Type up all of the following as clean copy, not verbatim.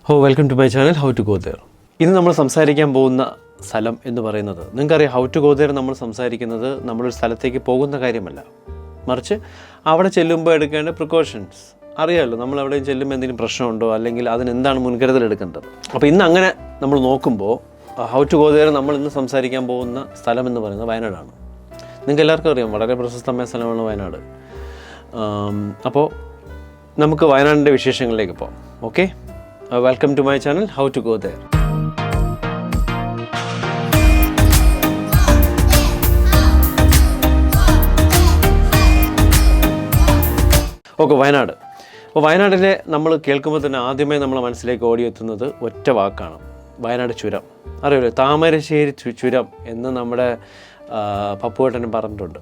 Welcome to my channel how to go there. ഇന്ന് നമ്മൾ സംസാരിക്കാൻ പോകുന്ന സ്ഥലം എന്ന് പറയുന്നത്, നിങ്ങൾക്കറിയാം, ഹൗ ടു ഗോ ദെയർ നമ്മൾ സംസാരിക്കുന്നത് നമ്മളൊരു സ്ഥലത്തേക്ക് പോകുന്ന കാര്യമല്ല, മറിച്ച് അവിടെ ചെല്ലുമ്പോൾ എടുക്കേണ്ട പ്രിക്കോഷൻസ് അറിയാമല്ലോ. നമ്മൾ അവിടെ ചെല്ലുമ്പോൾ എന്തെങ്കിലും പ്രശ്നമുണ്ടോ, അല്ലെങ്കിൽ അതിനെന്താണ് മുൻകരുതൽ എടുക്കേണ്ടത്. അപ്പോൾ ഇന്ന് അങ്ങനെ നമ്മൾ നോക്കുമ്പോൾ ഹൗ ടു ഗോ ദെയർ നമ്മൾ ഇന്ന് സംസാരിക്കാൻ പോകുന്ന സ്ഥലം എന്ന് പറയുന്നത് വയനാടാണ്. നിങ്ങൾക്ക് എല്ലാവർക്കും അറിയാം, വളരെ പ്രശസ്തമായ സ്ഥലമാണ് വയനാട്. അപ്പോൾ നമുക്ക് വയനാടിൻ്റെ വിശേഷങ്ങളിലേക്ക് പോകാം. Okay, welcome to my channel how to go there. Okay, Wayanad. അപ്പോൾ വയനാട്ടിലെ നമ്മൾ കേൾക്കുമ്പോൾ തന്നെ ആദ്യമേ നമ്മളെ മനസ്സിലേക്ക് ഓടിയെത്തുന്നത് ഒറ്റ വാക്കാണ്, വയനാട് ചുരം. അറിയില്ലേ, താമരശ്ശേരി ചുരം എന്ന് നമ്മുടെ പപ്പുവേട്ടനും പറഞ്ഞിട്ടുണ്ട്.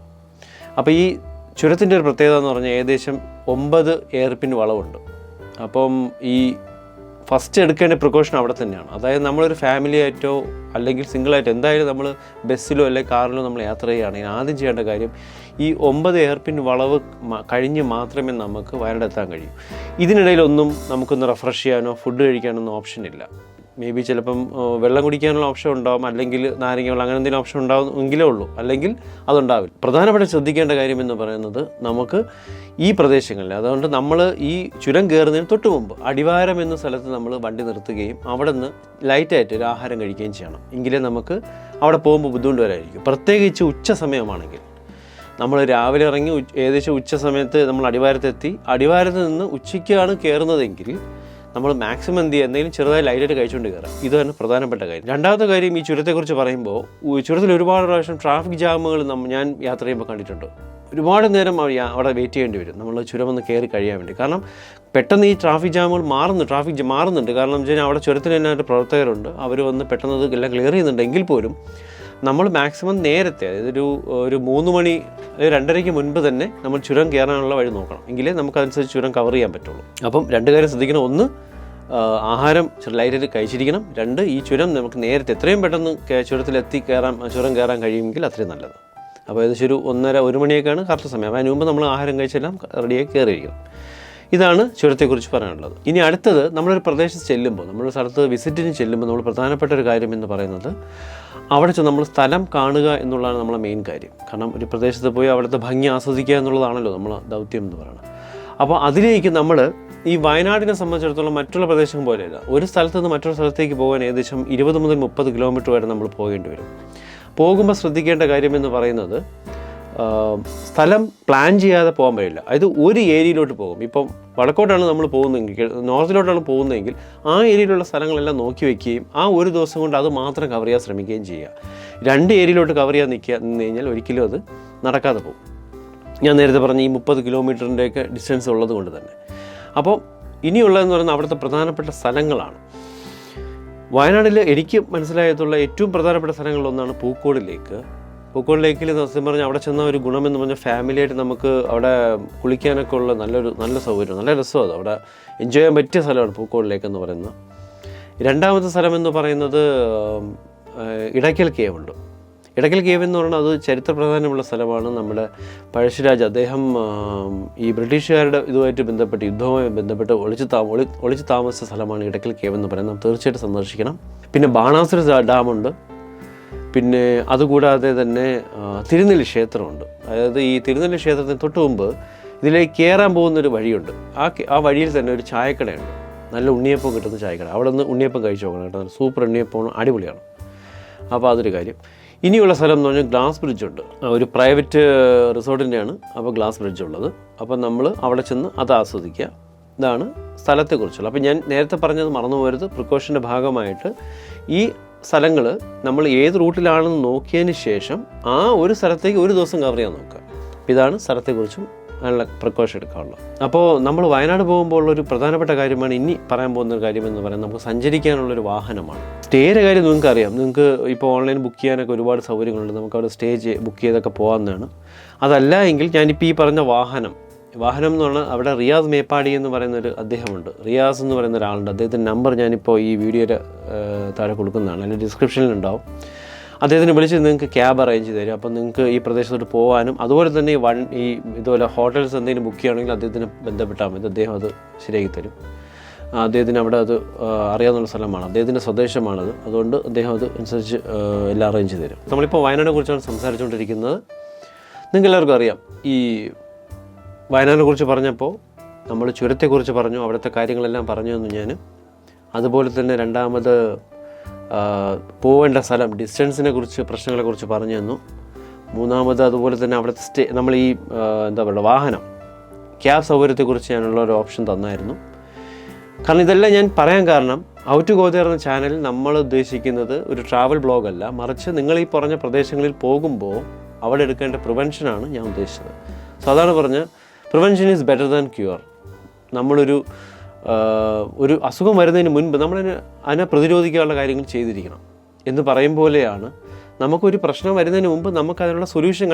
അപ്പോൾ ഈ ചുരത്തിൻ്റെ ഒരു പ്രത്യേകത എന്ന് പറഞ്ഞാൽ ഏകദേശം 9 എയർപിൻ വളവുണ്ട്. അപ്പം ഈ ഫസ്റ്റ് എടുക്കേണ്ട പ്രിക്കോഷൻ അവിടെ തന്നെയാണ്. അതായത് നമ്മളൊരു ഫാമിലി ആയിട്ടോ അല്ലെങ്കിൽ സിംഗിളായിട്ടോ എന്തായാലും നമ്മൾ ബസ്സിലോ അല്ലെങ്കിൽ കാറിലോ നമ്മൾ യാത്ര ചെയ്യുകയാണെങ്കിൽ ആദ്യം ചെയ്യേണ്ട കാര്യം ഈ 9 എയർപിൻ വളവ് കഴിഞ്ഞ് മാത്രമേ നമുക്ക് വയനാട് എത്താൻ കഴിയൂ. ഇതിനിടയിലൊന്നും നമുക്കൊന്ന് റിഫ്രഷ് ചെയ്യാനോ ഫുഡ് കഴിക്കാനൊന്നും ഓപ്ഷൻ ഇല്ല. മേ ബി ചിലപ്പം വെള്ളം കുടിക്കാനുള്ള ഓപ്ഷൻ ഉണ്ടാവും, അല്ലെങ്കിൽ നാരങ്ങ വെള്ളം അങ്ങനെ എന്തെങ്കിലും ഓപ്ഷൻ ഉണ്ടാവും എങ്കിലേ ഉള്ളൂ, അല്ലെങ്കിൽ അതുണ്ടാവില്ല. പ്രധാനപ്പെട്ട ശ്രദ്ധിക്കേണ്ട കാര്യം എന്ന് പറയുന്നത് നമുക്ക് ഈ പ്രദേശങ്ങളിൽ, അതുകൊണ്ട് നമ്മൾ ഈ ചുരം കയറുന്നതിന് തൊട്ട് മുമ്പ് അടിവാരം എന്ന സ്ഥലത്ത് നമ്മൾ വണ്ടി നിർത്തുകയും അവിടെ നിന്ന് ലൈറ്റായിട്ട് ഒരു ആഹാരം കഴിക്കുകയും ചെയ്യണം. എങ്കിലേ നമുക്ക് അവിടെ പോകുമ്പോൾ ബുദ്ധിമുട്ട് വരായിരിക്കും. പ്രത്യേകിച്ച് ഉച്ച സമയമാണെങ്കിൽ നമ്മൾ രാവിലെ ഇറങ്ങി ഏകദേശം ഉച്ച സമയത്ത് നമ്മൾ അടിവാരത്തെത്തി, അടിവാരത്ത് നിന്ന് ഉച്ചയ്ക്കാണ് കയറുന്നതെങ്കിൽ നമ്മൾ മാക്സിമം എന്ത് ചെയ്യുക, എന്തെങ്കിലും ചെറുതായി ലൈറ്റായിട്ട് കഴിച്ചുകൊണ്ട് കയറാം. ഇതാണ് പ്രധാനപ്പെട്ട കാര്യം. രണ്ടാമത്തെ കാര്യം, ഈ ചുരത്തെക്കുറിച്ച് പറയുമ്പോൾ ചുരത്തിൽ ഒരുപാട് പ്രാവശ്യം ട്രാഫിക് ജാമുകൾ ഞാൻ യാത്ര ചെയ്യുമ്പോൾ കണ്ടിട്ടുണ്ട്. ഒരുപാട് നേരം അവിടെ വെയിറ്റ് ചെയ്യേണ്ടി വരും നമ്മൾ ചുരം ഒന്ന് കയറി കഴിയാൻ വേണ്ടി. കാരണം പെട്ടെന്ന് ഈ ട്രാഫിക് ജാമുകൾ മാറുന്നുണ്ട്. കാരണം എന്ന് വെച്ചാൽ അവിടെ ചുരത്തിന് തന്നെ ഒരു പ്രവർത്തകരുണ്ട്, അവർ വന്ന് പെട്ടെന്ന് അത് എല്ലാം ക്ലിയർ ചെയ്യുന്നുണ്ടെങ്കിൽ പോലും നമ്മൾ മാക്സിമം നേരത്തെ, അതായത് ഒരു 3 മണി അല്ലെങ്കിൽ 2:30 മുൻപ് തന്നെ നമ്മൾ ചുരം കയറാനുള്ള വഴി നോക്കണം. എങ്കിലേ നമുക്കതനുസരിച്ച് ചുരം കവർ ചെയ്യാൻ പറ്റുള്ളൂ. അപ്പം 2 കാര്യം ശ്രദ്ധിക്കണം. 1, ആഹാരം ലൈറ്റായിട്ട് കഴിച്ചിരിക്കണം. 2, ഈ ചുരം നമുക്ക് നേരത്തെ എത്രയും പെട്ടെന്ന് ചുരത്തിലെത്തി ചുരം കയറാൻ കഴിയുമെങ്കിൽ അത്രയും നല്ലത്. അപ്പോൾ ഏകദേശം ഒരു 1:30-1 മണിയൊക്കെയാണ് കറക്റ്റ് സമയം. അതിന് മുമ്പ് നമ്മൾ ആഹാരം കഴിച്ചെല്ലാം റെഡിയായി കയറിയിരിക്കണം. ഇതാണ് ചുരത്തെക്കുറിച്ച് പറയാനുള്ളത്. ഇനി അടുത്തത്, നമ്മളൊരു പ്രദേശത്ത് ചെല്ലുമ്പോൾ, നമ്മളൊരു സ്ഥലത്ത് വിസിറ്റിന് ചെല്ലുമ്പോൾ നമ്മൾ പ്രധാനപ്പെട്ട ഒരു കാര്യം എന്ന് പറയുന്നത് അവിടെ ചെന്ന് നമ്മൾ സ്ഥലം കാണുക എന്നുള്ളതാണ് നമ്മളെ മെയിൻ കാര്യം. കാരണം ഒരു പ്രദേശത്ത് പോയി അവിടുത്തെ ഭംഗി ആസ്വദിക്കുക എന്നുള്ളതാണല്ലോ നമ്മളെ ദൗത്യം എന്ന് പറയുന്നത്. അപ്പോൾ അതിലേക്ക് നമ്മൾ ഈ വയനാടിനെ സംബന്ധിച്ചിടത്തോളം മറ്റുള്ള പ്രദേശം പോലെയല്ല. ഒരു സ്ഥലത്ത് നിന്ന് മറ്റൊരു സ്ഥലത്തേക്ക് പോകാൻ ഏകദേശം 20 മുതൽ 30 കിലോമീറ്റർ വരെ നമ്മൾ പോകേണ്ടി വരും. പോകുമ്പോൾ ശ്രദ്ധിക്കേണ്ട കാര്യം എന്ന് പറയുന്നത് സ്ഥലം പ്ലാൻ ചെയ്യാതെ പോകാൻ കഴിയില്ല. അതായത് ഒരു ഏരിയയിലോട്ട് പോകും. ഇപ്പം വടക്കോട്ടാണ് നമ്മൾ പോകുന്നതെങ്കിൽ, നോർത്തിലോട്ടാണ് പോകുന്നതെങ്കിൽ ആ ഏരിയയിലുള്ള സ്ഥലങ്ങളെല്ലാം നോക്കി വയ്ക്കുകയും ആ ഒരു ദിവസം കൊണ്ട് അത് മാത്രം കവർ ചെയ്യാൻ ശ്രമിക്കുകയും ചെയ്യുക. 2 ഏരിയയിലോട്ട് കവർ ചെയ്യാൻ നിന്ന് കഴിഞ്ഞാൽ ഒരിക്കലും അത് നടക്കാതെ പോകും. ഞാൻ നേരത്തെ പറഞ്ഞ ഈ 30 കിലോമീറ്ററിൻ്റെയൊക്കെ ഡിസ്റ്റൻസ് ഉള്ളത് കൊണ്ട് തന്നെ. അപ്പോൾ ഇനിയുള്ളതെന്ന് പറയുന്നത് അവിടുത്തെ പ്രധാനപ്പെട്ട സ്ഥലങ്ങളാണ്. വയനാട്ടിൽ എനിക്ക് മനസ്സിലായിട്ടുള്ള ഏറ്റവും പ്രധാനപ്പെട്ട സ്ഥലങ്ങളിലൊന്നാണ് പൂക്കോട് ലേക്ക്. പൂക്കോട് ലേക്കിൽ സത്യം പറഞ്ഞാൽ അവിടെ ചെന്ന ഒരു ഗുണമെന്ന് പറഞ്ഞാൽ ഫാമിലിയായിട്ട് നമുക്ക് അവിടെ കുളിക്കാനൊക്കെ ഉള്ള നല്ല സൗകര്യം, നല്ല രസമാണ്. അവിടെ എൻജോയ് ചെയ്യാൻ പറ്റിയ സ്ഥലമാണ് പൂക്കോട് ലേക്ക് എന്ന് പറയുന്നത്. രണ്ടാമത്തെ സ്ഥലം എന്ന് പറയുന്നത് ഇടയ്ക്കൽ കേവ് ഉണ്ട്. ഇടയ്ക്കൽ കേവ് എന്ന് പറയുന്നത് അത് ചരിത്ര പ്രാധാന്യമുള്ള സ്ഥലമാണ്. നമ്മുടെ പഴശ്ശിരാജ, അദ്ദേഹം ഈ ബ്രിട്ടീഷുകാരുടെ ഇതുമായിട്ട് ബന്ധപ്പെട്ട്, യുദ്ധവുമായി ബന്ധപ്പെട്ട് ഒളിച്ച് താമസിച്ച സ്ഥലമാണ് ഇടയ്ക്കൽ കേവ് എന്ന് പറയുന്നത്. തീർച്ചയായിട്ടും സന്ദർശിക്കണം. പിന്നെ ബാണാസുര ഡാമുണ്ട്. പിന്നെ അതുകൂടാതെ തന്നെ തിരുനെല്ലി ക്ഷേത്രമുണ്ട്. അതായത് ഈ തിരുനെല്ലി ക്ഷേത്രത്തിന് തൊട്ട് മുമ്പ് ഇതിലേക്ക് കയറാൻ പോകുന്നൊരു വഴിയുണ്ട്. ആ വഴിയിൽ തന്നെ ഒരു ചായക്കടയുണ്ട്, നല്ല ഉണ്ണിയപ്പം കിട്ടുന്ന ചായക്കട. അവിടെ നിന്ന് ഉണ്ണിയപ്പം കഴിച്ചു നോക്കണം കേട്ടോ, സൂപ്പർ ഉണ്ണിയപ്പമാണ്, അടിപൊളിയാണ്. അപ്പോൾ അതൊരു കാര്യം. ഇനിയുള്ള സ്ഥലം എന്ന് പറഞ്ഞാൽ ഗ്ലാസ് ബ്രിഡ്ജുണ്ട്. ഒരു പ്രൈവറ്റ് റിസോർട്ടിൻ്റെയാണ് അപ്പോൾ ഗ്ലാസ് ബ്രിഡ്ജ് ഉള്ളത്. അപ്പോൾ നമ്മൾ അവിടെ ചെന്ന് അത് ആസ്വദിക്കുക. ഇതാണ് സ്ഥലത്തെക്കുറിച്ചുള്ള. അപ്പോൾ ഞാൻ നേരത്തെ പറഞ്ഞത് മറന്നു പോകരുത്. പ്രിക്കോഷൻ്റെ ഭാഗമായിട്ട് ഈ സ്ഥലങ്ങൾ നമ്മൾ ഏത് റൂട്ടിലാണെന്ന് നോക്കിയതിന് ശേഷം ആ ഒരു സ്ഥലത്തേക്ക് ഒരു ദിവസം കവർ ചെയ്യാൻ നോക്കുക. ഇതാണ് സ്ഥലത്തെക്കുറിച്ചും നല്ല പ്രിക്കോഷൻ എടുക്കാനുള്ളത്. അപ്പോൾ നമ്മൾ വയനാട് പോകുമ്പോൾ ഉള്ളൊരു പ്രധാനപ്പെട്ട കാര്യമാണ് ഇനി പറയാൻ പോകുന്ന കാര്യം എന്ന് പറയുന്നത് നമുക്ക് സഞ്ചരിക്കാനുള്ളൊരു വാഹനമാണ്. സ്റ്റേയുടെ കാര്യം നിങ്ങൾക്ക് അറിയാം. നിങ്ങൾക്ക് ഇപ്പോൾ ഓൺലൈൻ ബുക്ക് ചെയ്യാനൊക്കെ ഒരുപാട് സൗകര്യങ്ങളുണ്ട്. നമുക്ക് അവിടെ സ്റ്റേ ബുക്ക് ചെയ്തൊക്കെ പോകാവുന്നതാണ്. അതല്ല എങ്കിൽ ഞാനിപ്പോൾ ഈ പറഞ്ഞ വാഹനം എന്ന് പറഞ്ഞാൽ അവിടെ റിയാസ് മേപ്പാടി എന്ന് പറയുന്നൊരു അദ്ദേഹമുണ്ട്. റിയാസ് എന്ന് പറയുന്ന ഒരാളുണ്ട്. അദ്ദേഹത്തിൻ്റെ നമ്പർ ഞാനിപ്പോൾ ഈ വീഡിയോയുടെ താഴെ കൊടുക്കുന്നതാണ്, അല്ലെങ്കിൽ ഡിസ്ക്രിപ്ഷനിലുണ്ടാവും. അദ്ദേഹത്തിന് വിളിച്ച് നിങ്ങൾക്ക് ക്യാബ് അറേഞ്ച് ചെയ്ത് തരും. അപ്പോൾ നിങ്ങൾക്ക് ഈ പ്രദേശത്തോട്ട് പോകാനും അതുപോലെ തന്നെ ഇതുപോലെ ഹോട്ടൽസ് എന്തെങ്കിലും ബുക്ക് ചെയ്യുകയാണെങ്കിൽ അദ്ദേഹത്തിന് ബന്ധപ്പെട്ടാൽ മതി, അദ്ദേഹം അത് ശരിയാക്കി തരും. അദ്ദേഹത്തിന് അവിടെ അത് അറിയാവുന്ന സ്ഥലമാണ്, അദ്ദേഹത്തിൻ്റെ സ്വദേശമാണത്. അതുകൊണ്ട് അദ്ദേഹം അത് അനുസരിച്ച് എല്ലാം അറേഞ്ച് ചെയ്ത് തരും. നമ്മളിപ്പോൾ വയനാടിനെ കുറിച്ചാണ് സംസാരിച്ചുകൊണ്ടിരിക്കുന്നത്. നിങ്ങൾക്ക് എല്ലാവർക്കും അറിയാം, ഈ വയനാടിനെ കുറിച്ച് പറഞ്ഞപ്പോൾ നമ്മൾ ചുരത്തെക്കുറിച്ച് പറഞ്ഞു, അവിടുത്തെ കാര്യങ്ങളെല്ലാം പറഞ്ഞു തന്നു ഞാൻ. അതുപോലെ തന്നെ രണ്ടാമത് പോവേണ്ട സ്ഥലം, ഡിസ്റ്റൻസിനെ കുറിച്ച്, പ്രശ്നങ്ങളെക്കുറിച്ച് പറഞ്ഞു തന്നു. മൂന്നാമത് അതുപോലെ തന്നെ അവിടുത്തെ നമ്മൾ ഈ എന്താ പറയുക, വാഹനം, ക്യാബ് സൗകര്യത്തെക്കുറിച്ച് ഞാനുള്ള ഒരു ഓപ്ഷൻ തന്നായിരുന്നു. കാരണം ഇതെല്ലാം ഞാൻ പറയാൻ കാരണം, ഹൗ ടു ഗോ ദേർ എന്ന ചാനലിൽ നമ്മൾ ഉദ്ദേശിക്കുന്നത് ഒരു ട്രാവൽ ബ്ലോഗല്ല, മറിച്ച് നിങ്ങൾ ഈ പറഞ്ഞ പ്രദേശങ്ങളിൽ പോകുമ്പോൾ അവിടെ എടുക്കേണ്ട പ്രിവെൻഷനാണ് ഞാൻ ഉദ്ദേശിച്ചത്. സോ അതാണ് പറഞ്ഞ്, prevention is better than cure. നമ്മളൊരു അസുഖം വരുന്നതിന് മുൻപ് അതിനെ പ്രതിരോധിക്കാനുള്ള കാര്യങ്ങൾ ചെയ്തിരിക്കണം എന്ന് പറയും പോലെയാണ്. നമുക്കൊരു പ്രശ്നം വരുന്നതിന് മുമ്പ് നമുക്ക് അതിനുള്ള സൊല്യൂഷൻ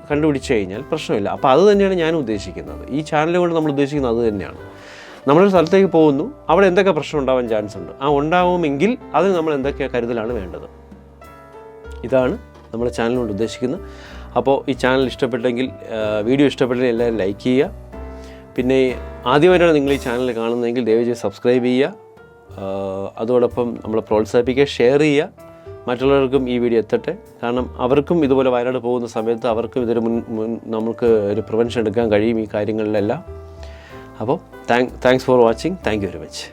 കണ്ടുപിടിച്ച് കഴിഞ്ഞാൽ പ്രശ്നമില്ല. അപ്പോൾ അത് തന്നെയാണ് ഞാൻ ഉദ്ദേശിക്കുന്നത്. ഈ ചാനൽ കൊണ്ട് നമ്മൾ ഉദ്ദേശിക്കുന്നത് അത് തന്നെയാണ്. നമ്മളൊരു സ്ഥലത്തേക്ക് പോകുന്നു, അവിടെ എന്തൊക്കെ പ്രശ്നം ഉണ്ടാവാൻ ചാൻസ് ഉണ്ട്, ഉണ്ടാവുമെങ്കിൽ അതിന് നമ്മൾ എന്തൊക്കെ കരുതലാണ് വേണ്ടത്. ഇതാണ് നമ്മുടെ ചാനൽ കൊണ്ട് ഉദ്ദേശിക്കുന്നത്. അപ്പോൾ ഈ ചാനൽ ഇഷ്ടപ്പെട്ടെങ്കിൽ, വീഡിയോ ഇഷ്ടപ്പെട്ടെങ്കിൽ എല്ലാവരും ലൈക്ക് ചെയ്യുക. പിന്നെ ആദ്യമായിട്ടാണ് നിങ്ങൾ ഈ ചാനൽ കാണുന്നതെങ്കിൽ ദയവായി സബ്സ്ക്രൈബ് ചെയ്യുക. അതോടൊപ്പം നമ്മളെ പ്രോത്സാഹിപ്പിക്കുക, ഷെയർ ചെയ്യുക, മറ്റുള്ളവർക്കും ഈ വീഡിയോ എത്തട്ടെ. കാരണം അവർക്കും ഇതുപോലെ വയനാട് പോകുന്ന സമയത്ത് അവർക്കും ഇതൊരു നമുക്ക് ഒരു പ്രിവെൻഷൻ എടുക്കാൻ കഴിയും ഈ കാര്യങ്ങളിലെല്ലാം. അപ്പോൾ thanks for watching. Thank you very much.